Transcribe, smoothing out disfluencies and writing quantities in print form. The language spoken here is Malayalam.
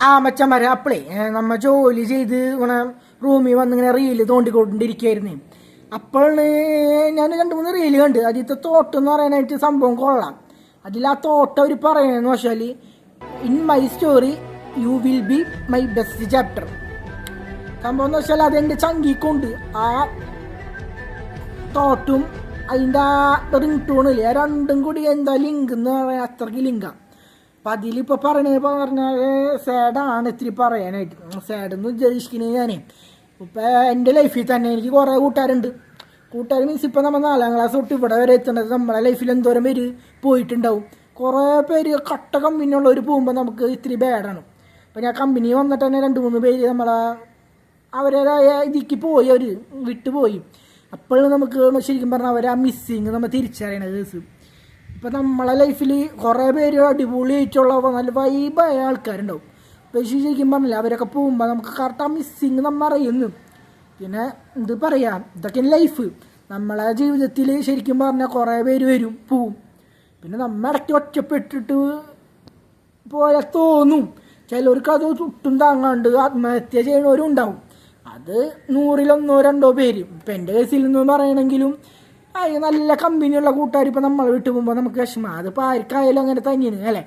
ആ മച്ചന്മാരെ അപ്പളേ നമ്മ ജോലി ചെയ്ത് ഇങ്ങനെ റൂമിൽ വന്നിങ്ങനെ റീല് തോണ്ടിക്കൊണ്ടിരിക്കുകയായിരുന്നു. അപ്പോഴാണ് ഞാൻ 2-3 റീല് കണ്ട്. ആദ്യത്തെ തോട്ടം എന്ന് പറയാനായിട്ട് സംഭവം കൊള്ളാം. അതിൽ ആ തോട്ടം അവർ പറയണെന്ന് വെച്ചാൽ in my story you will be my best chapter. സംഭവം എന്ന് വെച്ചാൽ അതെൻ്റെ ചങ്കിക്കൊണ്ട് ആ തോട്ടും അതിൻ്റെ ആ റിംഗ് ടൂണില്ലേ ആ രണ്ടും കൂടി എന്താ ലിങ്ക് എന്ന് പറയാൻ അത്രയ്ക്ക് ലിങ്കാണ്. അപ്പം അതിലിപ്പോൾ പറഞ്ഞാൽ സാഡാണ് ഇത്തിരി പറയാനായിട്ട്. സാഡെന്ന് ഉദ്ദേശിക്കുന്നത് ഞാൻ ഇപ്പം എൻ്റെ ലൈഫിൽ തന്നെ എനിക്ക് കുറേ കൂട്ടുകാർ മീൻസ് ഇപ്പം നമ്മൾ 4ാം ക്ലാസ് തൊട്ട് ഇവിടെ വരെ എത്തേണ്ടത് നമ്മളെ ലൈഫിൽ എന്തോരം പേര് പോയിട്ടുണ്ടാവും. കുറേ പേര് കട്ട കമ്പനിയുള്ളവർ പോകുമ്പോൾ നമുക്ക് ഇത്തിരി ബാഡാണ്. അപ്പം ഞാൻ കമ്പനി വന്നിട്ട് തന്നെ 2-3 പേര് നമ്മളെ അവരുടേതായ ഇതിക്ക് പോയി, അവർ വിട്ടുപോയി. അപ്പോഴും നമുക്ക് ശരിക്കും പറഞ്ഞാൽ അവർ ആ മിസ്സിങ് നമ്മൾ തിരിച്ചറിയണ കേസ്. ഇപ്പം നമ്മളെ ലൈഫിൽ കുറേ പേര് അടിപൊളിയായിട്ടുള്ള നല്ല വൈബായ ആൾക്കാരുണ്ടാവും. പക്ഷേ ശരിക്കും പറഞ്ഞില്ല അവരൊക്കെ പോകുമ്പോൾ നമുക്ക് കറക്റ്റ് ആ മിസ്സിങ് നമ്മൾ അറിയുന്നു. പിന്നെ എന്ത് പറയാം, ഇതൊക്കെ ലൈഫ്. നമ്മളെ ജീവിതത്തിൽ ശരിക്കും പറഞ്ഞാൽ കുറേ പേര് വരും പോവും. പിന്നെ നമ്മൾ ഇടയ്ക്ക് ഒറ്റപ്പെട്ടിട്ട് പോലെ തോന്നും. ചിലർക്ക് അത് ചുട്ടും താങ്ങാണ്ട് ആത്മഹത്യ ചെയ്യണവരും ഉണ്ടാവും. അത് 100-1-2 പേര്. ഇപ്പം എൻ്റെ കേസിൽ നിന്ന് പറയണമെങ്കിലും നല്ല കമ്പനിയുള്ള കൂട്ടുകാർ ഇപ്പം നമ്മളെ വിട്ടു പോകുമ്പോൾ നമുക്ക് വിഷമം. അതിപ്പോൾ ആർക്കായാലും അങ്ങനെ തന്നെയാണ് അല്ലേ.